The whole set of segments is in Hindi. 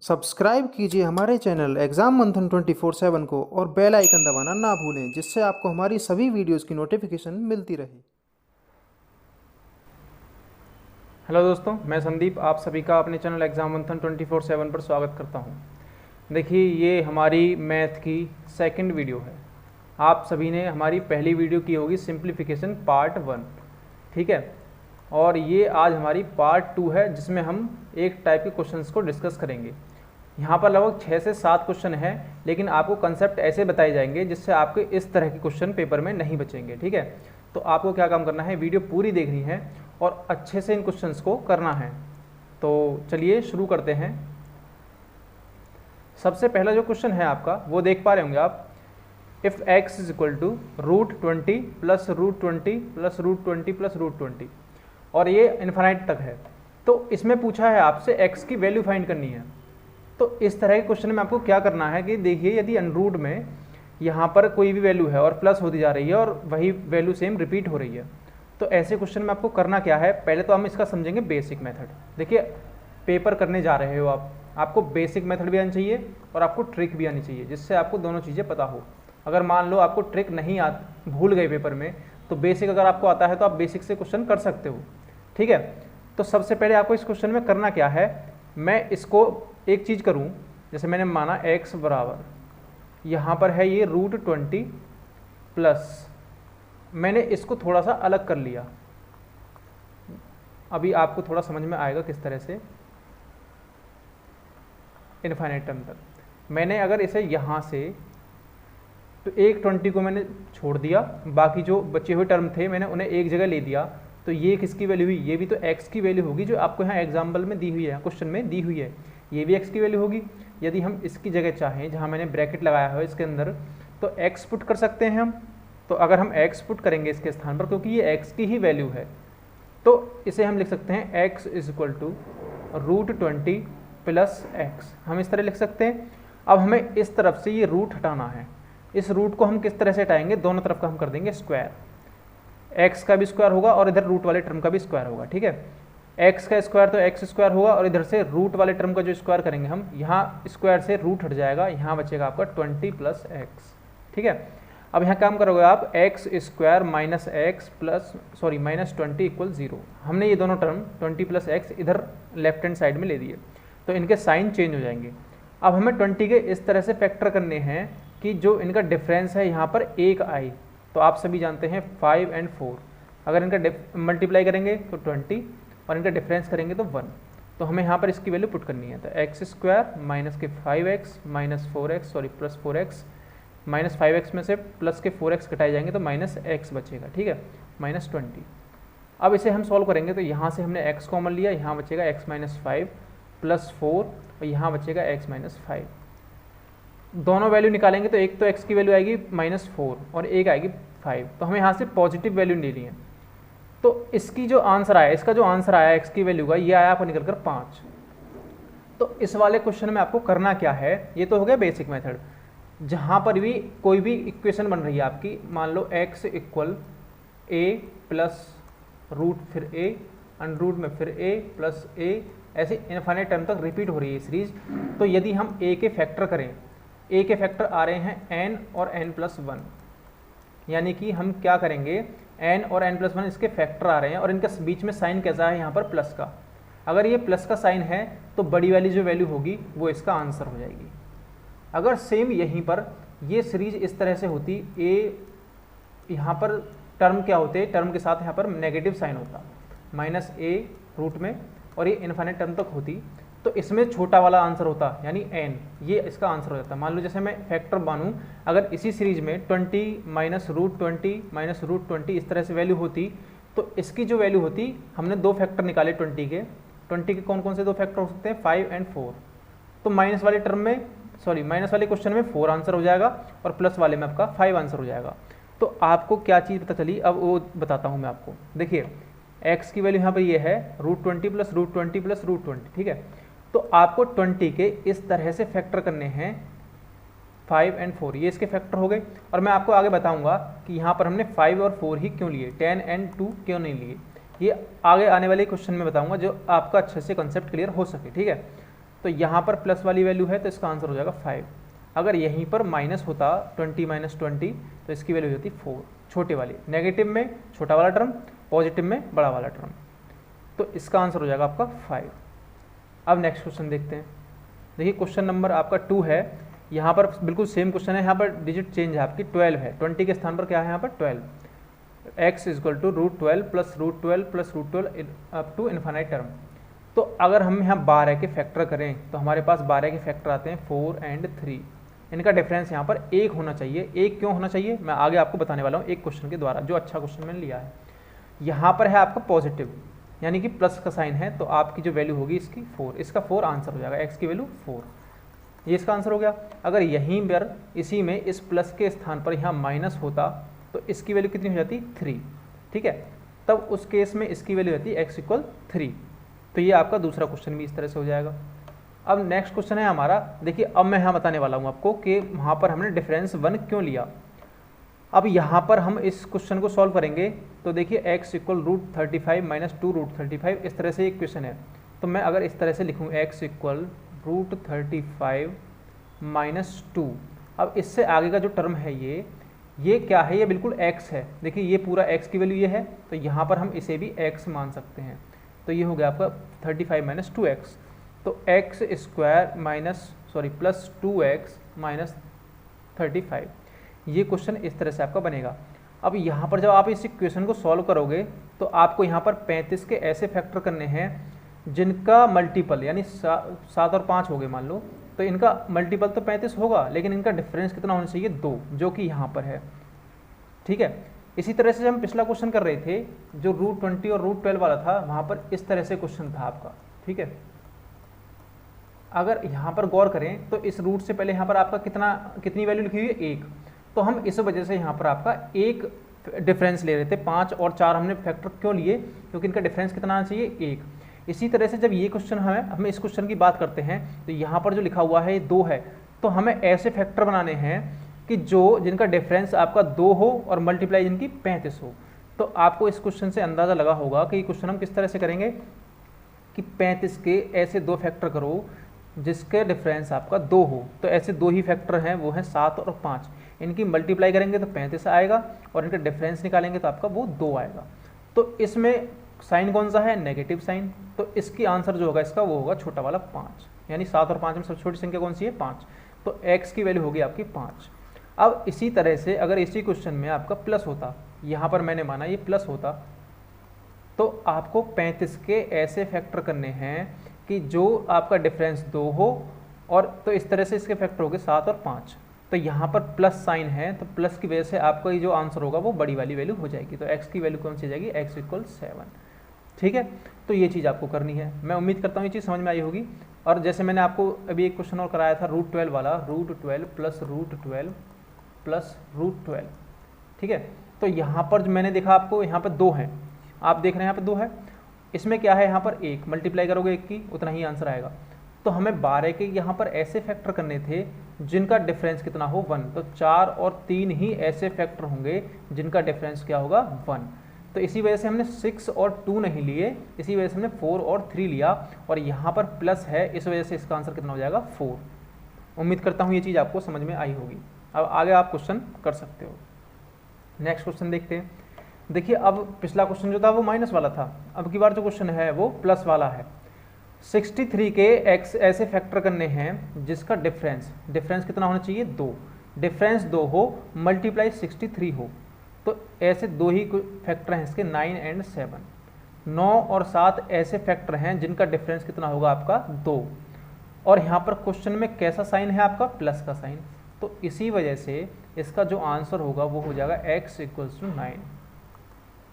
सब्सक्राइब कीजिए हमारे चैनल एग्ज़ाम मंथन 24/7 को और बेल आइकन दबाना ना भूलें, जिससे आपको हमारी सभी वीडियोस की नोटिफिकेशन मिलती रहे। हेलो दोस्तों, मैं संदीप आप सभी का अपने चैनल एग्ज़ाम मंथन 24/7 पर स्वागत करता हूं। देखिए, ये हमारी मैथ की सेकंड वीडियो है। आप सभी ने हमारी पहली वीडियो की होगी सिंप्लीफिकेशन पार्ट 1, ठीक है। और ये आज हमारी पार्ट 2 है, जिसमें हम एक टाइप के क्वेश्चंस को डिस्कस करेंगे। यहाँ पर लगभग 6 से 7 क्वेश्चन हैं, लेकिन आपको कंसेप्ट ऐसे बताए जाएंगे जिससे आपके इस तरह के क्वेश्चन पेपर में नहीं बचेंगे, ठीक है। तो आपको क्या काम करना है, वीडियो पूरी देखनी है और अच्छे से इन क्वेश्चंस को करना है। तो चलिए शुरू करते हैं। सबसे पहला जो क्वेश्चन है आपका, वो देख पा रहे होंगे आप। If x is equal to √20 plus √20 plus √20 plus √20, और ये इन्फाइनाइट तक है, तो इसमें पूछा है आपसे x की वैल्यू फाइंड करनी है। तो इस तरह के क्वेश्चन में आपको क्या करना है कि देखिए, यदि अनरूट में यहाँ पर कोई भी वैल्यू है और प्लस होती जा रही है और वही वैल्यू सेम रिपीट हो रही है, तो ऐसे क्वेश्चन में आपको करना क्या है। पहले तो हम इसका समझेंगे बेसिक मेथड। देखिए, पेपर करने जा रहे हो आपको बेसिक मेथड भी आनी चाहिए और आपको ट्रिक भी आनी चाहिए, जिससे आपको दोनों चीज़ें पता हो। अगर मान लो आपको ट्रिक नहीं भूल गए पेपर में, तो बेसिक अगर आपको आता है तो आप बेसिक से क्वेश्चन कर सकते हो, ठीक है। तो सबसे पहले आपको इस क्वेश्चन में करना क्या है, मैं इसको एक चीज़ करूं, जैसे मैंने माना x बराबर, यहाँ पर है ये √20 प्लस, मैंने इसको थोड़ा सा अलग कर लिया। अभी आपको थोड़ा समझ में आएगा किस तरह से। इनफाइनाइट टर्म तक मैंने अगर इसे यहाँ से, तो एक 20 को मैंने छोड़ दिया, बाकी जो बचे हुए टर्म थे मैंने उन्हें एक जगह ले दिया। तो ये किसकी वैल्यू हुई, ये भी तो x की वैल्यू होगी, जो आपको यहाँ एग्जाम्पल में दी हुई है, क्वेश्चन में दी हुई है। ये भी x की वैल्यू होगी। यदि हम इसकी जगह चाहें, जहाँ मैंने ब्रैकेट लगाया है इसके अंदर, तो x पुट कर सकते हैं हम। तो अगर हम x पुट करेंगे इसके स्थान पर, क्योंकि ये x की ही वैल्यू है, तो इसे हम लिख सकते हैं x is equal to √20 plus x, हम इस तरह लिख सकते हैं। अब हमें इस तरफ से ये रूट हटाना है। इस रूट को हम किस तरह से हटाएंगे, दोनों तरफ का हम कर देंगे स्क्वायर। x का भी स्क्वायर होगा और इधर रूट वाले टर्म का भी स्क्वायर होगा, ठीक है। x का स्क्वायर तो x स्क्वायर होगा, और इधर से रूट वाले टर्म का जो स्क्वायर करेंगे हम, यहाँ स्क्वायर से रूट हट जाएगा, यहाँ बचेगा आपका 20 प्लस x, ठीक है। अब यहाँ काम करोगे आप, x square minus x plus minus 20 equal 0। हमने ये दोनों टर्म 20 प्लस एक्स इधर लेफ्ट हैंड साइड में ले दिए, तो इनके साइन चेंज हो जाएंगे। अब हमें 20 के इस तरह से फैक्टर करने हैं कि जो इनका डिफरेंस है यहाँ पर 1 आए। तो आप सभी जानते हैं 5 और 4, अगर इनका मल्टीप्लाई करेंगे तो 20 और इनका डिफरेंस करेंगे तो 1। तो हमें यहाँ पर इसकी वैल्यू पुट करनी है। तो एक्स स्क्वायर माइनस के 5x minus 4x plus 4x, minus 5x में से प्लस के 4x कटाए जाएंगे तो माइनस x बचेगा, ठीक है, माइनस 20। अब इसे हम सॉल्व करेंगे, तो यहाँ से हमने x कॉमन लिया, यहाँ बचेगा x माइनस 5 प्लस 4 और यहाँ बचेगा x माइनस 5। दोनों वैल्यू निकालेंगे तो एक तो x की वैल्यू आएगी -4 और एक आएगी 5, तो हमें यहाँ से पॉजिटिव वैल्यू लेनी है। तो इसकी जो आंसर आया, इसका जो आंसर आया x की वैल्यू का, ये आया आपको निकल कर 5। तो इस वाले क्वेश्चन में आपको करना क्या है, ये तो हो गया बेसिक मेथड। जहाँ पर भी कोई भी इक्वेशन बन रही है आपकी, मान लो x equal a plus root फिर a, अनरूट में फिर a प्लस a, ऐसे इनफाइनाइट टाइम तक रिपीट हो रही है सीरीज। तो यदि हम a के फैक्टर करें, a के फैक्टर आ रहे हैं n और n प्लस 1, यानी कि हम क्या करेंगे, n और n प्लस 1 इसके फैक्टर आ रहे हैं और इनके बीच में साइन कैसा है यहाँ पर प्लस का। अगर ये प्लस का साइन है तो बड़ी वाली जो वैल्यू होगी वो इसका आंसर हो जाएगी। अगर सेम यहीं पर ये सीरीज इस तरह से होती, a यहाँ पर टर्म क्या होते, टर्म के साथ यहाँ पर नेगेटिव साइन होता, -a रूट में, और ये इनफाइनाइट टर्म तक होती, तो इसमें छोटा वाला आंसर होता, यानी n, ये इसका आंसर हो जाता। मान लो जैसे मैं फैक्टर मानूं, अगर इसी सीरीज में 20 माइनस √20 इस तरह से वैल्यू होती, तो इसकी जो वैल्यू होती, हमने दो फैक्टर निकाले 20 के कौन कौन से दो फैक्टर हो सकते हैं, 5 और 4। तो माइनस वाले टर्म में, माइनस वाले क्वेश्चन में 4 आंसर हो जाएगा और प्लस वाले में आपका 5 आंसर हो जाएगा। तो आपको क्या चीज़ पता चली, अब वो बताता हूँ मैं आपको। देखिए, x की वैल्यू यहाँ पर ये है √20 प्लस √20 प्लस √20, ठीक है। तो आपको 20 के इस तरह से फैक्टर करने हैं 5 और 4, ये इसके फैक्टर हो गए। और मैं आपको आगे बताऊंगा कि यहाँ पर हमने 5 और 4 ही क्यों लिए, 10 और 2 क्यों नहीं लिए, ये आगे आने वाले क्वेश्चन में बताऊंगा, जो आपका अच्छे से कॉन्सेप्ट क्लियर हो सके, ठीक है। तो यहाँ पर प्लस वाली वैल्यू है तो इसका आंसर हो जाएगा 5। अगर यहीं पर माइनस होता 20 माइनस 20 तो इसकी वैल्यू होती 4, छोटे वाली, नेगेटिव में छोटा वाला टर्म, पॉजिटिव में बड़ा वाला टर्म, तो इसका आंसर हो जाएगा आपका 5। अब नेक्स्ट क्वेश्चन देखते हैं। देखिए क्वेश्चन नंबर आपका 2 है, यहाँ पर बिल्कुल सेम क्वेश्चन है, यहाँ पर डिजिट चेंज है आपकी 12 है, 20 के स्थान पर क्या है यहाँ पर 12, x equal to √12 plus √12 plus √12 up to infinite term. तो अगर हम यहाँ 12 के फैक्टर करें तो हमारे पास 12 के फैक्टर आते हैं 4 और 3, इनका डिफरेंस यहाँ पर 1 होना चाहिए। 1 क्यों होना चाहिए मैं आगे आपको बताने वाला हूँ एक क्वेश्चन के द्वारा, जो अच्छा क्वेश्चन मैंने लिया है। यहाँ पर है आपका पॉजिटिव यानी कि प्लस का साइन है, तो आपकी जो वैल्यू होगी इसकी 4, इसका 4 आंसर हो जाएगा, x की वैल्यू 4, ये इसका आंसर हो गया। अगर यहीं पर इसी में इस प्लस के स्थान पर यहाँ माइनस होता तो इसकी वैल्यू कितनी हो जाती 3, ठीक है, तब उस केस में इसकी वैल्यू रहती x इक्वल 3। तो ये आपका दूसरा क्वेश्चन भी इस तरह से हो जाएगा। अब नेक्स्ट क्वेश्चन है हमारा, देखिए अब मैं यहाँ बताने वाला हूँ आपको कि वहाँ पर हमने डिफरेंस 1 क्यों लिया। अब यहाँ पर हम इस क्वेश्चन को सॉल्व करेंगे तो देखिए x इक्वल √35 माइनस 2 √35, इस तरह से एक क्वेश्चन है। तो मैं अगर इस तरह से लिखूँ x इक्वल √35 माइनस 2, अब इससे आगे का जो टर्म है ये क्या है, ये बिल्कुल x है। देखिए ये पूरा x की वैल्यू ये है, तो यहाँ पर हम इसे भी x मान सकते हैं। तो ये हो गया आपका 35 माइनस 2x, तो x square plus 2x minus 35, ये क्वेश्चन इस तरह से आपका बनेगा। अब यहाँ पर जब आप इस इक्वेशन को सॉल्व करोगे तो आपको यहाँ पर 35 के ऐसे फैक्टर करने हैं जिनका मल्टीपल यानी 7 और 5 हो गए मान लो, तो इनका मल्टीपल तो 35 होगा लेकिन इनका डिफरेंस कितना होना चाहिए 2, जो कि यहाँ पर है, ठीक है। इसी तरह से जब हम पिछला क्वेश्चन कर रहे थे जो √20 और √12 वाला था, वहाँ पर इस तरह से क्वेश्चन था आपका, ठीक है। अगर यहाँ पर गौर करें तो इस रूट से पहले यहाँ पर आपका कितनी वैल्यू लिखी हुई है 1, तो हम इस वजह से यहाँ पर आपका एक डिफरेंस ले रहे थे। 5 और 4 हमने फैक्टर क्यों लिए, क्योंकि इनका डिफरेंस कितना आना चाहिए 1। इसी तरह से जब ये क्वेश्चन हम इस क्वेश्चन की बात करते हैं तो यहाँ पर जो लिखा हुआ है 2 है, तो हमें ऐसे फैक्टर बनाने हैं कि जिनका डिफरेंस आपका 2 हो और मल्टीप्लाई जिनकी 35 हो। तो आपको इस क्वेश्चन से अंदाज़ा लगा होगा कि क्वेश्चन हम किस तरह से करेंगे कि 35 के ऐसे 2 फैक्टर करो जिसके डिफरेंस आपका 2 हो। तो ऐसे 2 ही फैक्टर हैं, वो हैं 7 और 5, इनकी मल्टीप्लाई करेंगे तो 35 आएगा और इनका डिफरेंस निकालेंगे तो आपका वो 2 आएगा। तो इसमें साइन कौन सा है, नेगेटिव साइन, तो इसकी आंसर जो होगा इसका वो होगा छोटा वाला 5, यानी 7 और 5 में सबसे छोटी संख्या कौन सी है 5, तो x की वैल्यू होगी आपकी 5। अब इसी तरह से अगर इसी क्वेश्चन में आपका प्लस होता, यहाँ पर मैंने माना ये प्लस होता, तो आपको 35 के ऐसे फैक्टर करने हैं कि जो आपका डिफरेंस 2 हो, और तो इस तरह से इसके फैक्टर हो गए 7 और 5। तो यहाँ पर प्लस साइन है, तो प्लस की वजह से आपका ये जो आंसर होगा वो बड़ी वाली वैल्यू हो जाएगी। तो x की वैल्यू कौन सी जाएगी, x इक्वल 7, ठीक है। तो ये चीज़ आपको करनी है, मैं उम्मीद करता हूँ ये चीज़ समझ में आई होगी। और जैसे मैंने आपको अभी एक क्वेश्चन और कराया था √12 वाला, √12 प्लस √12 प्लस √12, ठीक है। तो यहाँ पर जो मैंने देखा आपको यहाँ पर 2 हैं, आप देख रहे हैं यहाँ पर 2 है, इसमें क्या है यहाँ पर 1 मल्टीप्लाई करोगे 1 की उतना ही आंसर आएगा। तो हमें 12 के यहाँ पर ऐसे फैक्टर करने थे जिनका डिफरेंस कितना हो 1, तो 4 और 3 ही ऐसे फैक्टर होंगे जिनका डिफरेंस क्या होगा 1। तो इसी वजह से हमने 6 और 2 नहीं लिए, इसी वजह से हमने 4 और 3 लिया, और यहाँ पर प्लस है इस वजह से इसका आंसर कितना हो जाएगा 4। उम्मीद करता हूँ ये चीज़ आपको समझ में आई होगी। अब आगे आप क्वेश्चन कर सकते हो। नेक्स्ट क्वेश्चन देखते हैं। देखिए अब पिछला क्वेश्चन जो था वो माइनस वाला था, अब की बार जो क्वेश्चन है वो प्लस वाला है। 63 के x ऐसे फैक्टर करने हैं जिसका डिफरेंस कितना होना चाहिए 2, डिफरेंस 2 हो मल्टीप्लाई 63 हो। तो ऐसे 2 ही फैक्टर हैं इसके 9 और 7, 9 और 7 ऐसे फैक्टर हैं जिनका डिफरेंस कितना होगा आपका 2, और यहाँ पर क्वेश्चन में कैसा साइन है आपका प्लस का साइन, तो इसी वजह से इसका जो आंसर होगा वो हो जाएगा x इक्वल्स टू 9,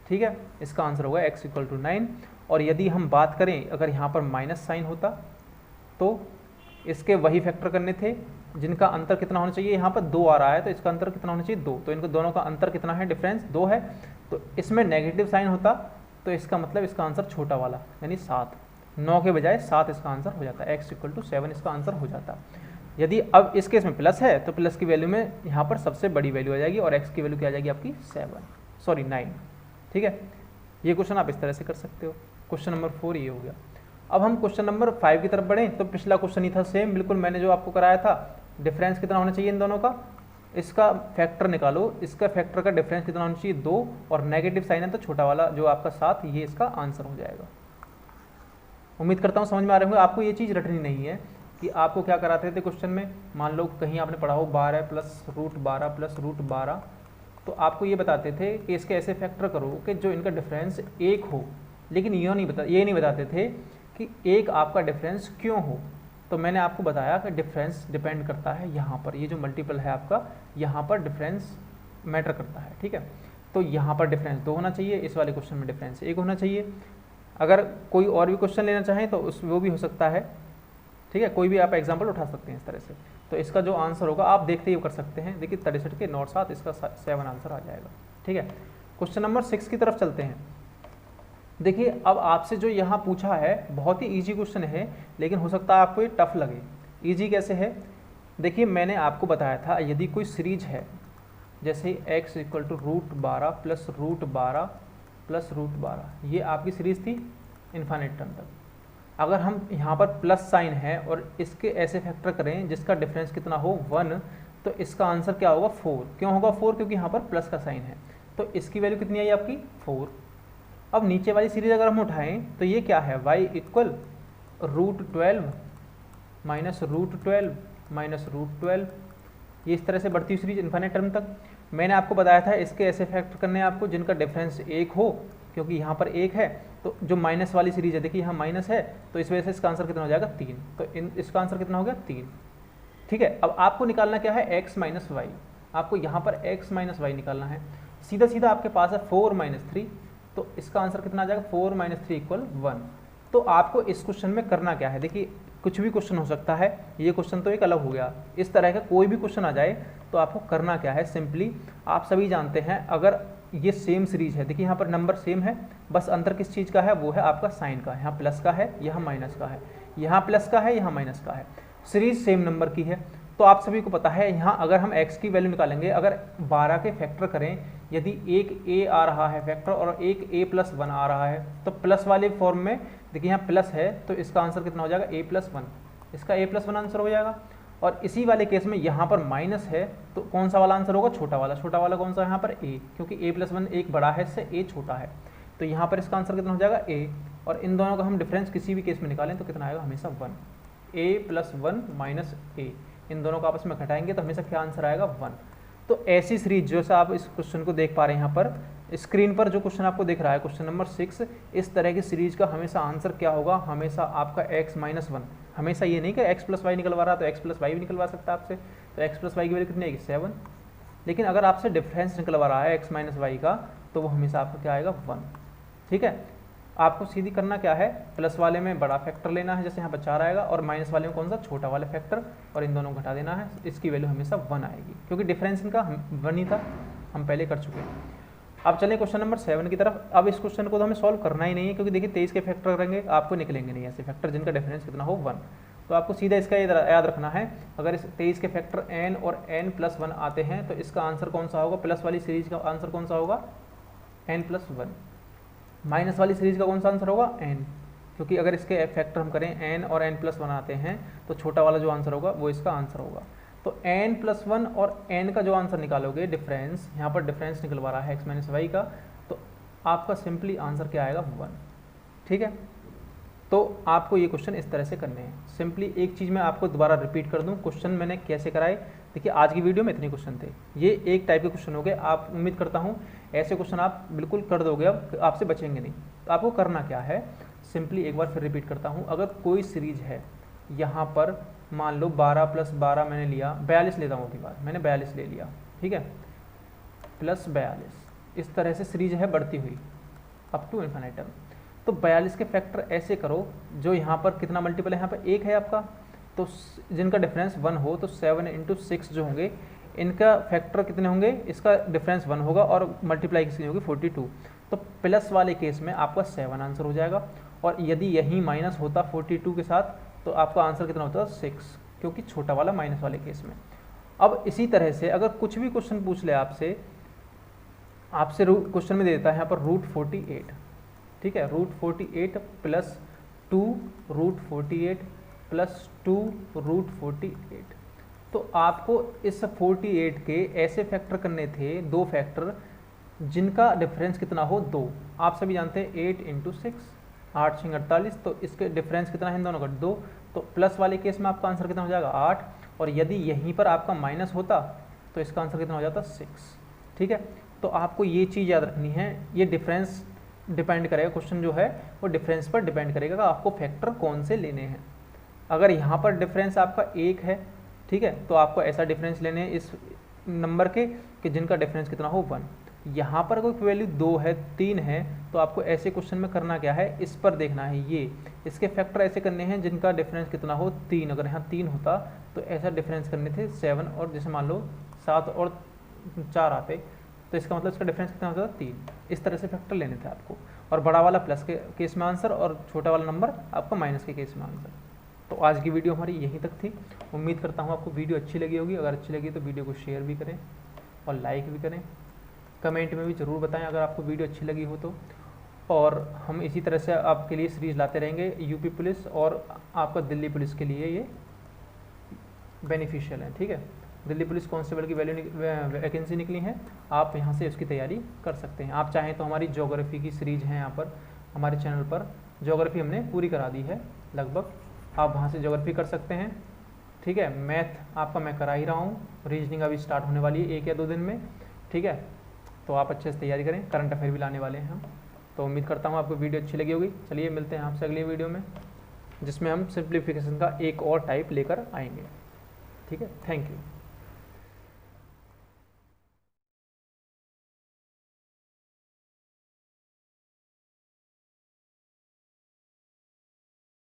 ठीक है। इसका आंसर होगा x इक्वल टू 9। और यदि हम बात करें अगर यहाँ पर माइनस साइन होता तो इसके वही फैक्टर करने थे जिनका अंतर कितना होना चाहिए, यहाँ पर 2 आ रहा है तो इसका अंतर कितना होना चाहिए 2, तो इनको दोनों का अंतर कितना है, डिफरेंस 2 है। तो इसमें नेगेटिव साइन होता तो इसका मतलब इसका आंसर छोटा वाला यानी 7, 9 के बजाय 7 इसका आंसर हो जाता है, x इक्वल टू 7 इसका आंसर हो जाता। यदि अब इस केस में प्लस है तो प्लस की वैल्यू में यहाँ पर सबसे बड़ी वैल्यू आ जाएगी और x की वैल्यू क्या आ जाएगी आपकी 9, ठीक है। ये क्वेश्चन आप इस तरह से कर सकते हो। क्वेश्चन नंबर 4 ये हो गया। अब हम क्वेश्चन नंबर 5 की तरफ बढ़ें तो पिछला क्वेश्चन ही था सेम बिल्कुल, मैंने जो आपको कराया था, डिफरेंस कितना होना चाहिए इन दोनों का, इसका फैक्टर निकालो, इसका फैक्टर का डिफरेंस कितना होना चाहिए 2, और नेगेटिव साइन है तो छोटा वाला जो आपका 7, ये इसका आंसर हो जाएगा। उम्मीद करता हूँ समझ में आ रहे होंगे। आपको ये चीज़ रटनी नहीं है कि आपको क्या कराते थे क्वेश्चन में, मान लो कहीं आपने पढ़ा हो 12 प्लस रूट 12 प्लस रूट 12, तो आपको ये बताते थे कि इसके ऐसे फैक्टर करो कि जो इनका डिफरेंस 1 हो, लेकिन ये नहीं बताते थे कि 1 आपका डिफरेंस क्यों हो। तो मैंने आपको बताया कि डिफरेंस डिपेंड करता है यहाँ पर, ये जो मल्टीपल है आपका, यहाँ पर डिफरेंस मैटर करता है, ठीक है। तो यहाँ पर डिफरेंस 2 होना चाहिए, इस वाले क्वेश्चन में डिफरेंस 1 होना चाहिए। अगर कोई और भी क्वेश्चन लेना चाहें तो वो भी हो सकता है, ठीक है, कोई भी आप एग्जाम्पल उठा सकते हैं इस तरह से। तो इसका जो आंसर होगा आप देखते ही कर सकते हैं, देखिए 63 के नॉट 7, इसका 7 आंसर आ जाएगा, ठीक है। क्वेश्चन नंबर 6 की तरफ चलते हैं। देखिए अब आपसे जो यहाँ पूछा है बहुत ही ईजी क्वेश्चन है, लेकिन हो सकता है आपको ये टफ लगे। ईजी कैसे है, देखिए मैंने आपको बताया था यदि कोई सीरीज है, जैसे x equal to root 12 plus root 12 plus root 12, ये आपकी सीरीज थी इन्फाइनाइट टर्म तक। अगर हम यहाँ पर प्लस साइन है और इसके ऐसे फैक्टर करें जिसका डिफरेंस कितना हो 1, तो इसका आंसर क्या होगा 4। क्यों होगा 4? क्योंकि यहाँ पर प्लस का साइन है, तो इसकी वैल्यू कितनी आई आपकी 4। अब नीचे वाली सीरीज अगर हम उठाएं तो ये क्या है, y equal root 12 minus root 12 minus root 12, ये इस तरह से बढ़ती हुई सीरीज इन्फाइनाइट टर्म तक। मैंने आपको बताया था इसके ऐसे फैक्टर करने हैं आपको जिनका डिफरेंस 1 हो, क्योंकि यहाँ पर 1 है, तो जो माइनस वाली सीरीज है, देखिए यहाँ माइनस है, तो इस वजह से इसका आंसर कितना हो जाएगा 3। तो इसका आंसर कितना हो गया 3, ठीक है। अब आपको निकालना क्या है, x माइनस वाई, आपको यहाँ पर x माइनस वाई निकालना है। सीधा सीधा आपके पास है 4 माइनस 3, तो इसका आंसर कितना आ जाएगा 4 माइनस 3 इक्वल 1। तो आपको इस क्वेश्चन में करना क्या है, देखिए कुछ भी क्वेश्चन हो सकता है, ये क्वेश्चन तो एक अलग हो गया, इस तरह का कोई भी क्वेश्चन आ जाए तो आपको करना क्या है, सिंपली आप सभी जानते हैं अगर ये सेम सीरीज है, देखिए यहाँ पर नंबर सेम है, बस अंतर किस चीज़ का है, वो है आपका साइन का, यहाँ प्लस का है यहाँ माइनस का है, यहाँ प्लस का है यहाँ माइनस का है, सीरीज सेम नंबर की है। तो आप सभी को पता है यहाँ अगर हम x की वैल्यू निकालेंगे, अगर 12 के फैक्टर करें, यदि एक a आ रहा है फैक्टर और एक a प्लस 1 आ रहा है, तो प्लस वाले फॉर्म में देखिए यहाँ प्लस है, तो इसका आंसर कितना हो जाएगा a प्लस 1, इसका a प्लस 1 आंसर हो जाएगा। और इसी वाले केस में यहाँ पर माइनस है, तो कौन सा वाला आंसर होगा, छोटा वाला। छोटा वाला कौन सा है यहाँ पर a, क्योंकि a प्लस 1 एक बड़ा है, इससे a छोटा है, तो यहाँ पर इसका आंसर कितना हो जाएगा a। और इन दोनों का हम डिफरेंस किसी भी केस में निकालें तो कितना आएगा, हमेशा 1, a प्लस 1 माइनस a, इन दोनों को आपस में घटाएंगे तो हमेशा क्या आंसर आएगा 1। तो ऐसी सीरीज जैसे आप इस क्वेश्चन को देख पा रहे हैं यहाँ पर स्क्रीन पर, जो क्वेश्चन आपको दिख रहा है क्वेश्चन नंबर 6, इस तरह की सीरीज का हमेशा आंसर क्या होगा, हमेशा आपका x माइनस 1। हमेशा ये नहीं कि x प्लस वाई निकलवा रहा तो x प्लस वाई भी निकलवा सकता है आपसे, तो x प्लस वाई की वैल्यू कितनी आएगी 7। लेकिन अगर आपसे डिफरेंस निकलवा रहा है x माइनस वाई का, तो वो हमेशा आपका क्या आएगा 1, ठीक है। आपको सीधी करना क्या है, प्लस वाले में बड़ा फैक्टर लेना है, जैसे यहाँ पर 4 आएगा, और माइनस वाले में कौन सा, छोटा वाला फैक्टर, और इन दोनों को घटा देना है, इसकी वैल्यू हमेशा 1 आएगी, क्योंकि डिफरेंस इनका 1 ही था, हम पहले कर चुके हैं। अब चलें क्वेश्चन नंबर 7 की तरफ। अब इस क्वेश्चन को तो हमें सॉल्व करना ही नहीं है, क्योंकि देखिए 23 के फैक्टर करेंगे आपको निकलेंगे नहीं ऐसे फैक्टर जिनका डिफरेंस कितना हो 1। तो आपको सीधा इसका याद रखना है, अगर इस 23 के फैक्टर n और n प्लस 1 आते हैं तो इसका आंसर कौन सा होगा, प्लस वाली सीरीज का आंसर कौन सा होगा n प्लस 1, माइनस वाली सीरीज का कौन सा आंसर होगा n, क्योंकि अगर इसके फैक्टर हम करें n और n प्लस 1 आते हैं तो छोटा वाला जो आंसर होगा वो इसका आंसर होगा। तो n प्लस 1 और n का जो आंसर निकालोगे, डिफरेंस यहाँ पर डिफरेंस निकलवा रहा है x माइनस वाई का, तो आपका सिंपली आंसर क्या आएगा 1, ठीक है। तो आपको ये क्वेश्चन इस तरह से करने हैं। सिंपली एक चीज़ मैं आपको दोबारा रिपीट कर दूं, क्वेश्चन मैंने कैसे कराए। देखिए आज की वीडियो में इतने क्वेश्चन थे, ये एक टाइप के क्वेश्चन हो गए। आप उम्मीद करता हूं ऐसे क्वेश्चन आप बिल्कुल कर दोगे, अब आपसे बचेंगे नहीं। तो आपको करना क्या है, सिंपली एक बार फिर रिपीट करता हूँ। अगर कोई सीरीज है, यहाँ पर मान लो 12 प्लस 12 मैंने लिया, 42 लेता हूँ, अगली बार मैंने 42 ले लिया, ठीक है, प्लस 42, इस तरह से सीरीज है बढ़ती हुई अप टू इन्फिनिटी। तो 42 के फैक्टर ऐसे करो, जो यहाँ पर कितना मल्टीपल है, यहाँ पर 1 है आपका, तो जिनका डिफरेंस 1 हो तो 7 इंटू 6 जो होंगे, इनका फैक्टर कितने होंगे, इसका डिफरेंस 1 होगा और मल्टीप्लाई किसकी होगी 42। तो प्लस वाले केस में आपका 7 आंसर हो जाएगा, और यदि यही माइनस होता 42 के साथ तो आपका आंसर कितना होता 6, क्योंकि छोटा वाला माइनस वाले केस में। अब इसी तरह से अगर कुछ भी क्वेश्चन पूछ ले आपसे क्वेश्चन में दे देता है यहाँ पर रूट 48, ठीक है, रूट 48 प्लस 2√48 प्लस 2√48। तो आपको इस 48 के ऐसे फैक्टर करने थे, दो फैक्टर जिनका डिफरेंस कितना हो 2। आप सभी जानते हैं 8 × 6 8 6 48, तो इसके डिफरेंस कितना है इन दोनों का 2। तो प्लस वाले केस में आपका आंसर कितना हो जाएगा 8, और यदि यहीं पर आपका माइनस होता तो इसका आंसर कितना हो जाता 6। ठीक है, तो आपको ये चीज़ याद रखनी है, ये डिफरेंस डिपेंड करेगा, क्वेश्चन जो है वो डिफरेंस पर डिपेंड करेगा कि आपको फैक्टर कौन से लेने हैं। अगर यहाँ पर डिफरेंस आपका 1 है, ठीक है, तो आपको ऐसा डिफरेंस लेने हैं इस नंबर के कि जिनका डिफरेंस कितना हो 1। यहाँ पर कोई वैल्यू 2 है, 3 है, तो आपको ऐसे क्वेश्चन में करना क्या है, इस पर देखना है, ये इसके फैक्टर ऐसे करने हैं जिनका डिफरेंस कितना हो 3। अगर यहाँ 3 होता तो ऐसा डिफरेंस करने थे 7, और जैसे मान लो 7 और 4 आते तो इसका मतलब इसका डिफरेंस कितना होता 3। इस तरह से फैक्टर लेने थे आपको, और बड़ा वाला प्लस के केस में आंसर और छोटा वाला नंबर आपका माइनस के केस में आंसर। तो आज की वीडियो हमारी यहीं तक थी। उम्मीद करता हूँ आपको वीडियो अच्छी लगी होगी। अगर अच्छी लगी तो वीडियो को शेयर भी करें और लाइक भी करें। कमेंट में भी ज़रूर बताएं अगर आपको वीडियो अच्छी लगी हो तो। और हम इसी तरह से आपके लिए सीरीज़ लाते रहेंगे। यूपी पुलिस और आपका दिल्ली पुलिस के लिए ये बेनिफिशियल है। ठीक है, दिल्ली पुलिस कांस्टेबल की वैकेंसी निकली है, आप यहाँ से उसकी तैयारी कर सकते हैं। आप चाहें तो हमारी ज्योग्राफी की सीरीज है यहाँ पर हमारे चैनल पर, ज्योग्राफी हमने पूरी करा दी है लगभग, आप वहाँ से ज्योग्राफी कर सकते हैं। ठीक है, मैथ आपका मैं करा ही रहा हूँ, रीजनिंग अभी स्टार्ट होने वाली है 1 या 2 दिन में। ठीक है, तो आप अच्छे से तैयारी करें, करंट अफेयर भी लाने वाले हैं हम। तो उम्मीद करता हूँ आपको वीडियो अच्छी लगी होगी। चलिए मिलते हैं आपसे अगली वीडियो में, जिसमें हम सिंप्लीफिकेशन का एक और टाइप लेकर आएंगे। ठीक है, थैंक यू।